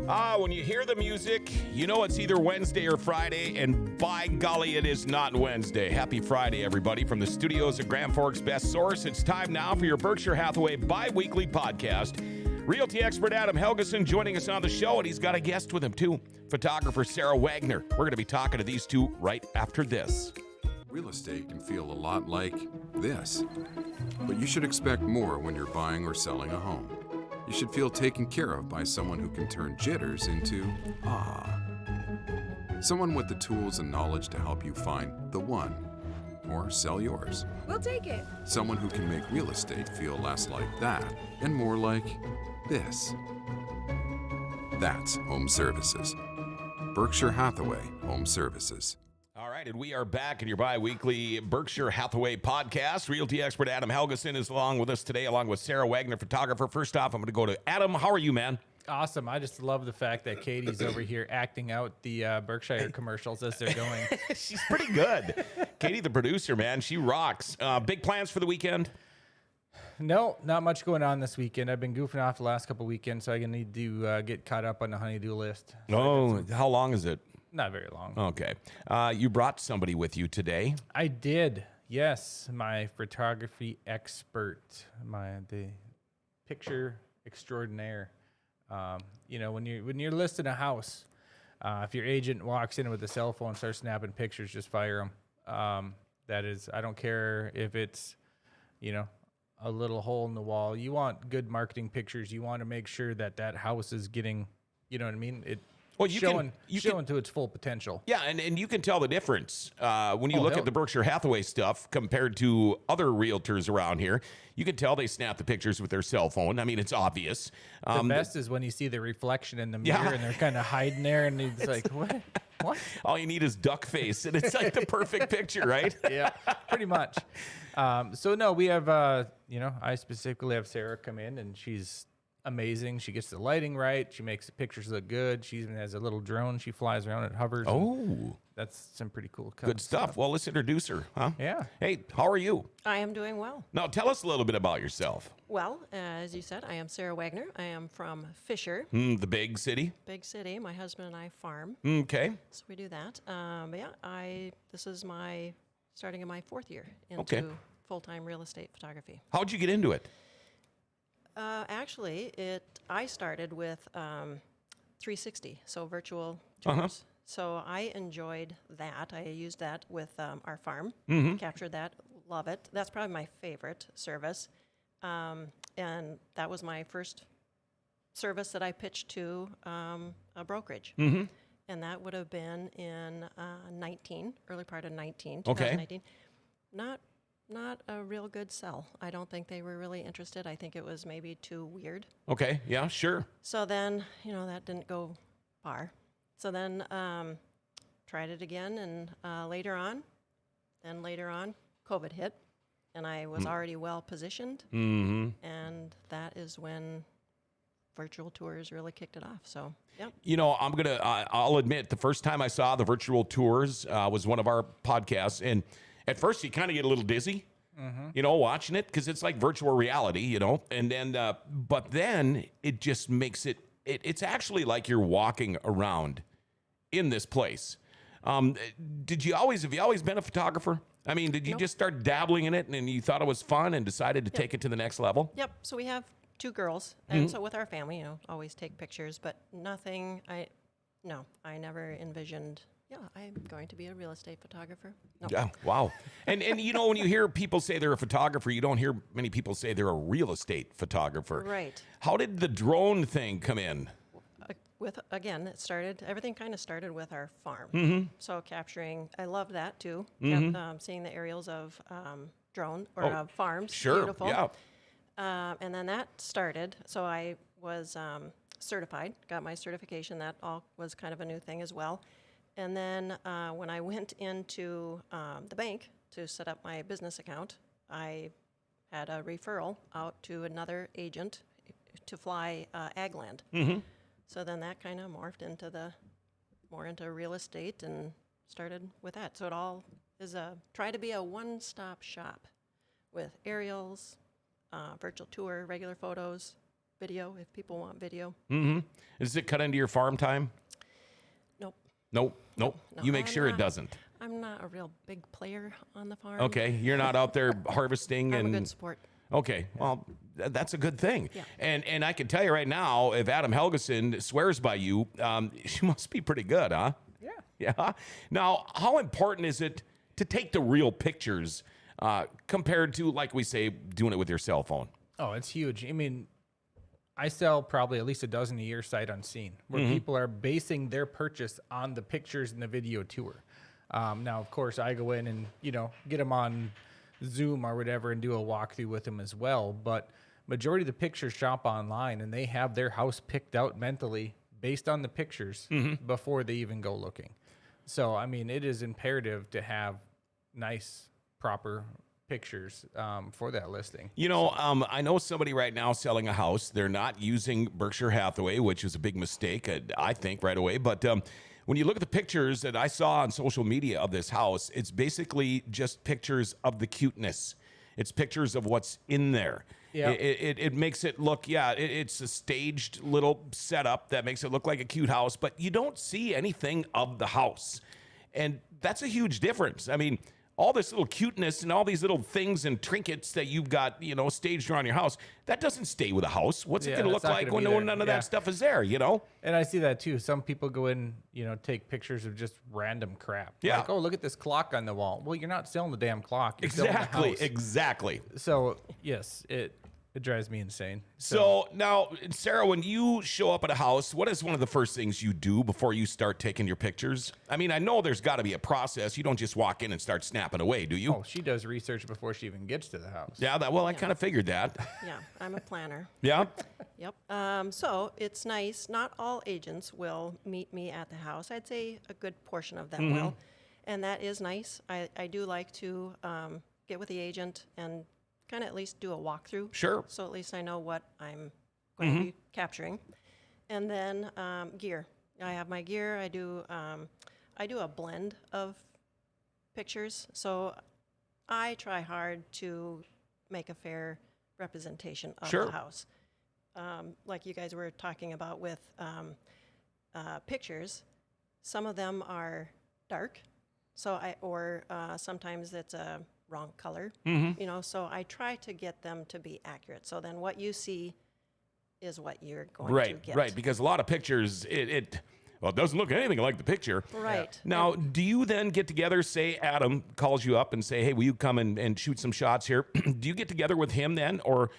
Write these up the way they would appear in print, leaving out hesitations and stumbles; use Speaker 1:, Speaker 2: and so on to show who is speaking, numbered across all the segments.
Speaker 1: When you hear the music, you know it's either Wednesday or Friday, and by golly, it is not Wednesday. Happy Friday, everybody. From the studios at Grand Forks Best Source, it's time now for your Berkshire Hathaway bi-weekly podcast. Realty expert Adam Helgeson joining us on the show, and he's got a guest with him, too. Photographer Sarah Wagner. We're going to be talking to these two right after this.
Speaker 2: Real estate can feel a lot like this, but you should expect more when you're buying or selling a home. You should feel taken care of by someone who can turn jitters into someone with the tools and knowledge to help you find the one or sell yours.
Speaker 3: We'll take it.
Speaker 2: Someone who can make real estate feel less like that and more like this. That's Home Services. Berkshire Hathaway Home Services.
Speaker 1: All right, and we are back in your bi-weekly Berkshire Hathaway podcast. Realty expert Adam Helgeson is along with us today, along with Sarah Wagner, photographer. First off, I'm going to go to Adam. How are you, man?
Speaker 4: Awesome. I just love the fact that Katie's over here acting out the Berkshire commercials as they're going.
Speaker 1: She's pretty good. Katie, the producer, man, she rocks. Big plans for the weekend?
Speaker 4: No, not much going on this weekend. I've been goofing off the last couple weekends, so I need to get caught up on the honey-do list.
Speaker 1: Oh, how long is it?
Speaker 4: Not very long.
Speaker 1: Okay. You brought somebody with you today.
Speaker 4: I did. Yes, my photography expert, the picture extraordinaire. When you're listing a house, if your agent walks in with a cell phone and starts snapping pictures, just fire them. That is, I don't care if it's, a little hole in the wall. You want good marketing pictures. You want to make sure that house is getting, you know what I mean? Showing to its full potential.
Speaker 1: Yeah, and you can tell the difference when you look at the Berkshire Hathaway stuff compared to other realtors around here. You can tell they snap the pictures with their cell phone. I mean, it's obvious.
Speaker 4: The best is when you see the reflection in the mirror and they're kind of hiding there, and it's like, what? What?
Speaker 1: All you need is duck face, and it's like the perfect picture, right?
Speaker 4: Yeah, pretty much. We have, I specifically have Sarah come in, and she's amazing. She gets the lighting right. She makes the pictures look good. She even has a little drone. She flies around. It hovers.
Speaker 1: Oh,
Speaker 4: that's some pretty cool
Speaker 1: good stuff. Well, let's introduce her, huh?
Speaker 4: Yeah.
Speaker 1: Hey, how are you?
Speaker 3: I am doing well.
Speaker 1: Now, tell us a little bit about yourself.
Speaker 3: Well, as you said, I am Sarah Wagner. I am from Fisher.
Speaker 1: The big city?
Speaker 3: Big city. My husband and I farm.
Speaker 1: Okay.
Speaker 3: So we do that. This is starting in my fourth year into full-time real estate photography.
Speaker 1: How'd you get into it?
Speaker 3: I started with 360, so virtual tours. So I enjoyed that. I used that with our farm, captured that, love it. That's probably my favorite service. And that was my first service that I pitched to a brokerage. And that would have been in early part of 2019. Not a real good sell. I don't think they were really interested. I think it was maybe too weird.
Speaker 1: Okay, yeah, sure.
Speaker 3: So then, that didn't go far. So then tried it again, and later on, COVID hit, and I was already well positioned. And that is when virtual tours really kicked it off. So, yep.
Speaker 1: I'll admit, the first time I saw the virtual tours was one of our podcasts, and at first, you kind of get a little dizzy, watching it, because it's like virtual reality, and then, but then it just makes it's actually like you're walking around in this place. Have you always been a photographer? I mean, did you just start dabbling in it and then you thought it was fun and decided to take it to the next level?
Speaker 3: Yep. So we have 2 girls, and so with our family, always take pictures, but nothing, I never envisioned, I'm going to be a real estate photographer. No.
Speaker 1: Yeah, wow. And when you hear people say they're a photographer, you don't hear many people say they're a real estate photographer.
Speaker 3: Right.
Speaker 1: How did the drone thing come in?
Speaker 3: Everything kind of started with our farm. So capturing, I love that too. Seeing the aerials of drone or of farms.
Speaker 1: Sure,
Speaker 3: beautiful.
Speaker 1: yeah.
Speaker 3: And then that started, so I was certified, got my certification. That all was kind of a new thing as well. And then when I went into the bank to set up my business account, I had a referral out to another agent to fly ag land. So then that kind of morphed into more into real estate and started with that. So it all is try to be a one-stop shop with aerials, virtual tour, regular photos, video if people want video.
Speaker 1: Does it cut into your farm time?
Speaker 3: Nope.
Speaker 1: Nope.
Speaker 3: No,
Speaker 1: You make
Speaker 3: I'm
Speaker 1: sure it
Speaker 3: not-
Speaker 1: doesn't.
Speaker 3: I'm not a real big player on the farm.
Speaker 1: Okay, you're not out there harvesting
Speaker 3: I'm
Speaker 1: and
Speaker 3: a good sport.
Speaker 1: okay, well, that's a good thing.
Speaker 3: Yeah.
Speaker 1: And I can tell you right now, if Adam Helgeson swears by you, she must be pretty good, huh?
Speaker 4: Yeah.
Speaker 1: Yeah. Now, how important is it to take the real pictures compared to, like we say, doing it with your cell phone?
Speaker 4: Oh, it's huge. I mean, I sell probably at least a dozen a year sight unseen, where people are basing their purchase on the pictures and the video tour. Now, of course, I go in and get them on Zoom or whatever and do a walkthrough with them as well. But majority of the pictures shop online, and they have their house picked out mentally based on the pictures before they even go looking. So, I mean, it is imperative to have nice, proper pictures for that listing.
Speaker 1: I know somebody right now selling a house. They're not using Berkshire Hathaway, which is a big mistake, I think, right away. But when you look at the pictures that I saw on social media of this house, it's basically just pictures of the cuteness. It's pictures of what's in there.
Speaker 4: Yeah.
Speaker 1: It makes it look, it's a staged little setup that makes it look like a cute house, but you don't see anything of the house. And that's a huge difference. I mean, all this little cuteness and all these little things and trinkets that you've got, staged around your house, that doesn't stay with a house. What's it
Speaker 4: Yeah,
Speaker 1: going to
Speaker 4: that's
Speaker 1: look
Speaker 4: not
Speaker 1: like
Speaker 4: gonna
Speaker 1: when
Speaker 4: be there.
Speaker 1: none of
Speaker 4: Yeah.
Speaker 1: that stuff is there,
Speaker 4: And I see that too. Some people go in, take pictures of just random crap.
Speaker 1: Yeah.
Speaker 4: Like, oh, look at this clock on the wall. Well, you're not selling the damn clock. You're selling the house.
Speaker 1: Exactly.
Speaker 4: So, yes, it drives me insane.
Speaker 1: So now, Sarah, when you show up at a house, what is one of the first things you do before you start taking your pictures? I mean, I know there's got to be a process. You don't just walk in and start snapping away, do you?
Speaker 4: Oh, she does research before she even gets to the house.
Speaker 1: Yeah, I kind of figured that.
Speaker 3: Yeah, I'm a planner.
Speaker 1: Yeah?
Speaker 3: Yep. So it's nice. Not all agents will meet me at the house. I'd say a good portion of them will. And that is nice. I do like to get with the agent and kind of at least do a walkthrough.
Speaker 1: Sure.
Speaker 3: So at least I know what I'm going to be capturing. And then gear. I have my gear. I do a blend of pictures. So I try hard to make a fair representation of
Speaker 1: Sure.
Speaker 3: the house. Like you guys were talking about with pictures, some of them are dark, so sometimes it's a wrong color, so I try to get them to be accurate. So then what you see is what you're going to get.
Speaker 1: Right, because a lot of pictures, it doesn't look anything like the picture.
Speaker 3: Right.
Speaker 1: Now, do you then get together, say Adam calls you up and say, hey, will you come and shoot some shots here? Do you get together with him then, or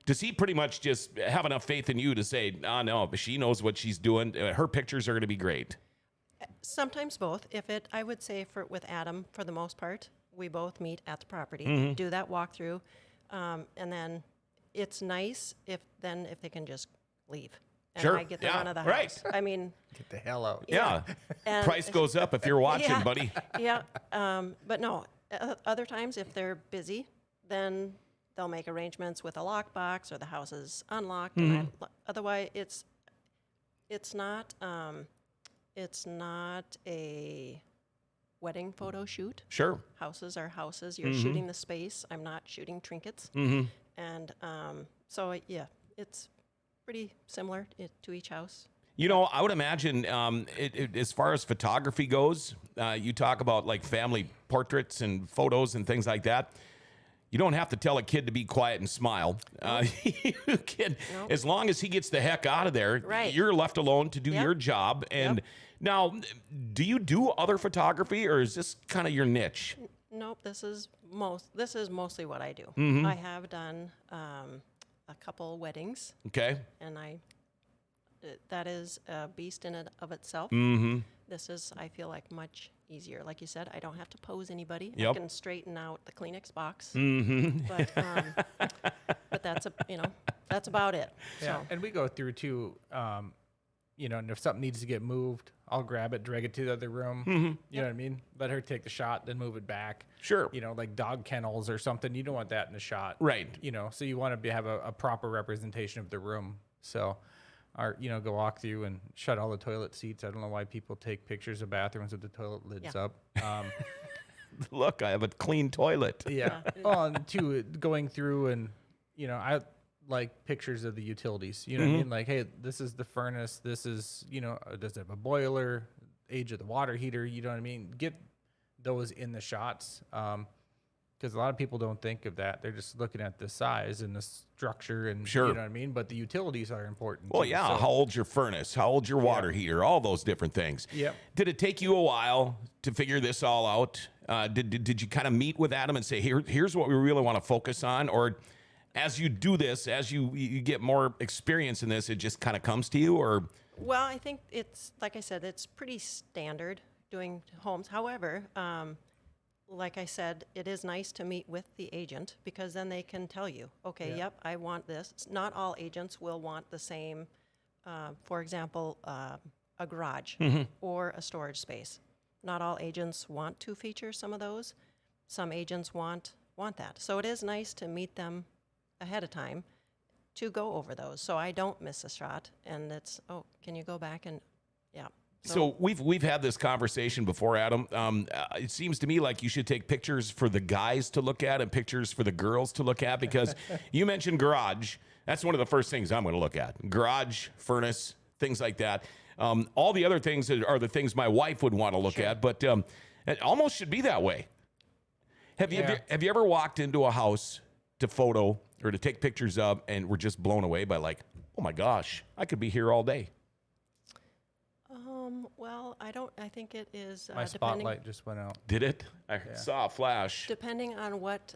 Speaker 1: does he pretty much just have enough faith in you to say, no, she knows what she's doing. Her pictures are going to be great.
Speaker 3: Sometimes both. I would say with Adam, for the most part, we both meet at the property, do that walkthrough, and then it's nice if they can just leave. And
Speaker 1: Sure.
Speaker 3: I get the
Speaker 1: Yeah.
Speaker 3: run of the
Speaker 1: Right.
Speaker 3: house. I mean,
Speaker 4: Get the hell out.
Speaker 1: Yeah.
Speaker 3: And-
Speaker 1: Price goes up if you're watching,
Speaker 3: Yeah.
Speaker 1: buddy.
Speaker 3: yeah. But no, other times if they're busy, then they'll make arrangements with a lockbox or the house is unlocked. And otherwise, it's not a wedding photo shoot.
Speaker 1: Sure.
Speaker 3: Houses are houses. You're shooting the space. I'm not shooting trinkets. And so yeah, it's pretty similar to each house.
Speaker 1: I would imagine as far as photography goes, you talk about like family portraits and photos and things like that. You don't have to tell a kid to be quiet and smile. You can, as long as he gets the heck out of there,
Speaker 3: Right.
Speaker 1: you're left alone to do
Speaker 3: Yep.
Speaker 1: your job. And
Speaker 3: Yep.
Speaker 1: now, do you do other photography, or is this kind of your niche?
Speaker 3: Nope, this is mostly what I do. I have done a couple weddings,
Speaker 1: Okay.
Speaker 3: and that is a beast in and of itself. This is, I feel like, much easier. Like you said, I don't have to pose anybody.
Speaker 1: Yep.
Speaker 3: I can straighten out the Kleenex box. But that's about it.
Speaker 4: Yeah,
Speaker 3: So
Speaker 4: and we go through too, and if something needs to get moved, I'll grab it, drag it to the other room. You know what I mean? Let her take the shot, then move it back.
Speaker 1: Sure.
Speaker 4: Like dog kennels or something. You don't want that in a shot.
Speaker 1: Right.
Speaker 4: So you want to have a proper representation of the room. So, go walk through and shut all the toilet seats. I don't know why people take pictures of bathrooms with the toilet lids
Speaker 3: Yeah.
Speaker 4: up.
Speaker 1: Look, I have a clean toilet.
Speaker 4: Yeah. Well, and two, going through and, like pictures of the utilities. You know what I mean? Like, hey, this is the furnace. This is, does it have a boiler? Age of the water heater. You know what I mean? Get those in the shots. Because a lot of people don't think of that. They're just looking at the size and the structure and
Speaker 1: Sure.
Speaker 4: you know what I mean? But the utilities are important.
Speaker 1: Well,
Speaker 4: too.
Speaker 1: yeah.
Speaker 4: So,
Speaker 1: How old's your furnace? How old's your water heater? All those different things.
Speaker 4: Yep.
Speaker 1: Did it take you a while to figure this all out? Did you kind of meet with Adam and say, here's what we really want to focus on? Or as you do this, as you get more experience in this, it just kind of comes to you? Or
Speaker 3: Well, I think it's, like I said, it's pretty standard doing homes. However, like I said, it is nice to meet with the agent because then they can tell you, okay, yep, I want this. Not all agents will want the same, for example, a garage or a storage space. Not all agents want to feature some of those. Some agents want that. So it is nice to meet them ahead of time to go over those, so I don't miss a shot. And it's, can you go back and, yeah.
Speaker 1: So we've had this conversation before, Adam. It seems to me like you should take pictures for the guys to look at and pictures for the girls to look at, because you mentioned garage. That's one of the first things I'm going to look at. Garage, furnace, things like that. All the other things are the things my wife would want to look at, but it almost should be that way. Have you ever walked into a house to photo or to take pictures of and were just blown away by, like, oh my gosh, I could be here all day?
Speaker 3: Well, I think it is
Speaker 4: my
Speaker 3: depending,
Speaker 4: spotlight just went out.
Speaker 1: Did it? I saw a flash.
Speaker 3: depending on what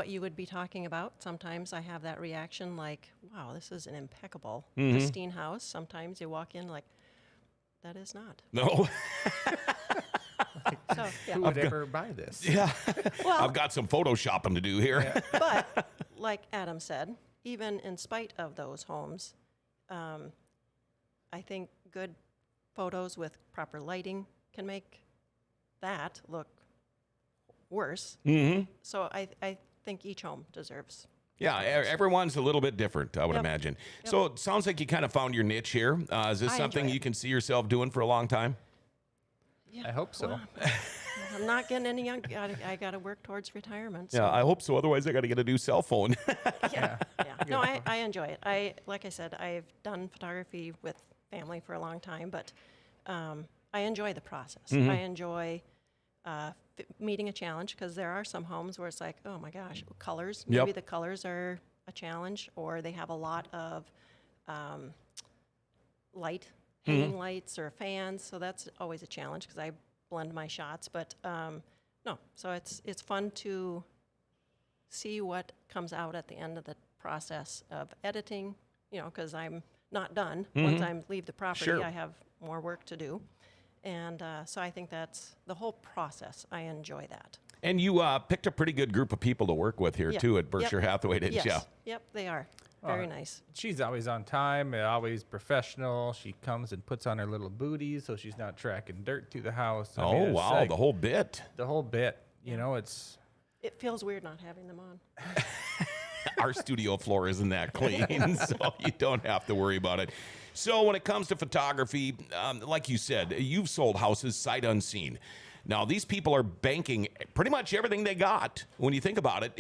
Speaker 3: you would be talking about. Sometimes I have that reaction like, wow, this is an impeccable, pristine house. Sometimes you walk in like, that is not.
Speaker 1: No.
Speaker 3: So, yeah.
Speaker 4: Who would ever buy this?
Speaker 1: Yeah.
Speaker 3: Well,
Speaker 1: I've got some photoshopping to do here.
Speaker 3: but like Adam said, even in spite of those homes, I think good photos with proper lighting can make that look worse. So I think each home deserves.
Speaker 1: Yeah, everyone's a little bit different, I would
Speaker 3: Yep.
Speaker 1: imagine. So it sounds like you kind of found your niche here. Is this
Speaker 3: I
Speaker 1: something
Speaker 3: enjoy it.
Speaker 1: you can see yourself doing for a long time?
Speaker 3: Yeah,
Speaker 4: I hope so.
Speaker 3: well, I'm not getting any young. I got to work towards retirement. So.
Speaker 1: Yeah, I hope so. Otherwise, I got to get a new cell phone.
Speaker 3: Yeah. No, I enjoy it. Like I said, I've done photography with family for a long time, but I enjoy the process. I enjoy meeting a challenge, because there are some homes where it's like, oh my gosh, colors. Maybe the colors are a challenge, or they have a lot of light, hanging lights or fans. So that's always a challenge because I blend my shots. But no, so it's fun to see what comes out at the end of the process of editing, because I'm not done. Once I leave the property,
Speaker 1: Sure.
Speaker 3: I have more work to do. And so I think that's the whole process. I enjoy that.
Speaker 1: And you picked a pretty good group of people to work with here,
Speaker 3: Yeah.
Speaker 1: too, at Berkshire
Speaker 3: Yep.
Speaker 1: Hathaway, didn't you?
Speaker 3: Yes. Yep, they are. Very nice.
Speaker 4: She's always on time, always professional. She comes and puts on her little booties so she's not tracking dirt to the house. I mean,
Speaker 1: Oh,
Speaker 4: it's
Speaker 1: wow,
Speaker 4: like
Speaker 1: the whole bit.
Speaker 4: the whole bit. It's
Speaker 3: It feels weird not having them on.
Speaker 1: Our studio floor isn't that clean, so you don't have to worry about it. So when it comes to photography, like you said, you've sold houses sight unseen. Now, these people are banking pretty much everything they got. When you think about it,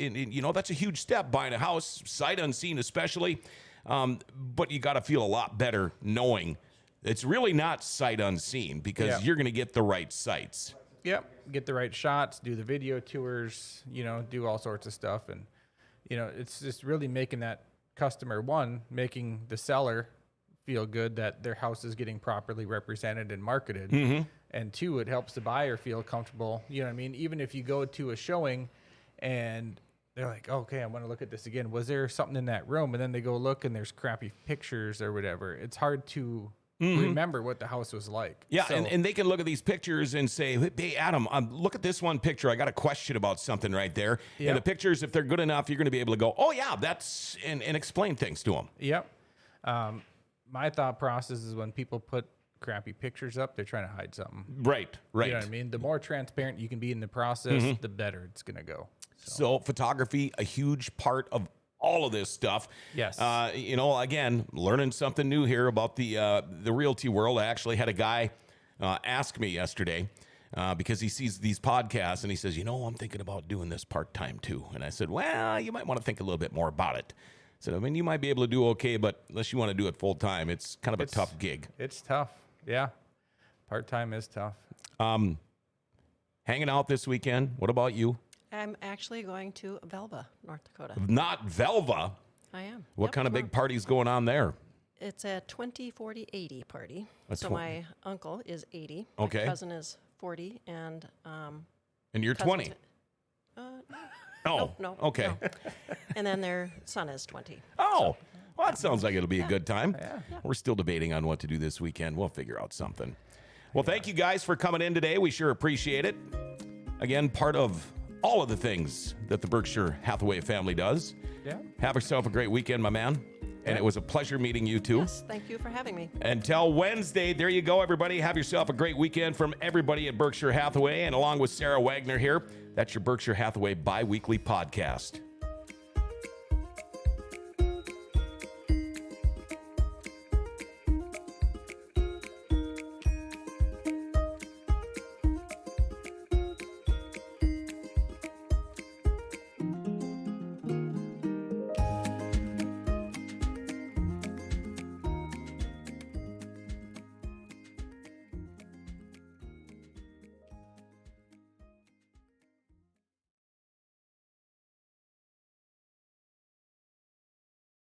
Speaker 1: that's a huge step, buying a house, sight unseen especially. But you got to feel a lot better knowing it's really not sight unseen, because you're going to get the right sights.
Speaker 4: get the right shots, do the video tours, do all sorts of stuff. And, it's just really making that customer, making the seller feel good that their house is getting properly represented and marketed. And two, it helps the buyer feel comfortable. You know what I mean? Even if you go to a showing and they're like, okay, I want to look at this again. Was there something in that room? And then they go look and there's crappy pictures or whatever. It's hard to remember what the house was like.
Speaker 1: Yeah,
Speaker 4: So-
Speaker 1: and they can look at these pictures and say, hey, Adam, look at this one picture. I got a question about something right there.
Speaker 4: Yep.
Speaker 1: And the pictures, if they're good enough, you're going to be able to go, oh, yeah, that's, and explain things to them.
Speaker 4: Yep. My thought process is when people put crappy pictures up, they're trying to hide something.
Speaker 1: Right.
Speaker 4: You know what I mean? The more transparent you can be in the process, the better it's going to go.
Speaker 1: So photography, a huge part of all of this stuff.
Speaker 4: Yes.
Speaker 1: Again, learning something new here about the realty world. I actually had a guy ask me yesterday, because he sees these podcasts and he says, I'm thinking about doing this part-time too. And I said, well, you might want to think a little bit more about it. I said, you might be able to do okay, but unless you want to do it full-time, it's kind of a tough gig.
Speaker 4: It's tough. Yeah. Part-time is tough.
Speaker 1: Hanging out this weekend. What about you?
Speaker 3: I'm actually going to Velva, North Dakota.
Speaker 1: Not Velva.
Speaker 3: I am.
Speaker 1: What kind of big party's going on there?
Speaker 3: It's a 20, 40, 80 party.
Speaker 1: That's
Speaker 3: so my uncle is 80.
Speaker 1: Okay.
Speaker 3: My cousin is 40, and
Speaker 1: you're 20.
Speaker 3: No.
Speaker 1: Okay.
Speaker 3: No. And then their son is 20.
Speaker 1: Oh, well, that sounds like it'll be a good time.
Speaker 4: Yeah.
Speaker 1: We're still debating on what to do this weekend. We'll figure out something. Well, thank you guys for coming in today. We sure appreciate it. Again, part of all of the things that the Berkshire Hathaway family does.
Speaker 4: Yeah.
Speaker 1: Have yourself a great weekend, my man. And it was a pleasure meeting you too.
Speaker 3: Yes, thank you for having me.
Speaker 1: Until Wednesday, there you go, everybody. Have yourself a great weekend from everybody at Berkshire Hathaway. And along with Sarah Wagner here, that's your Berkshire Hathaway bi-weekly podcast.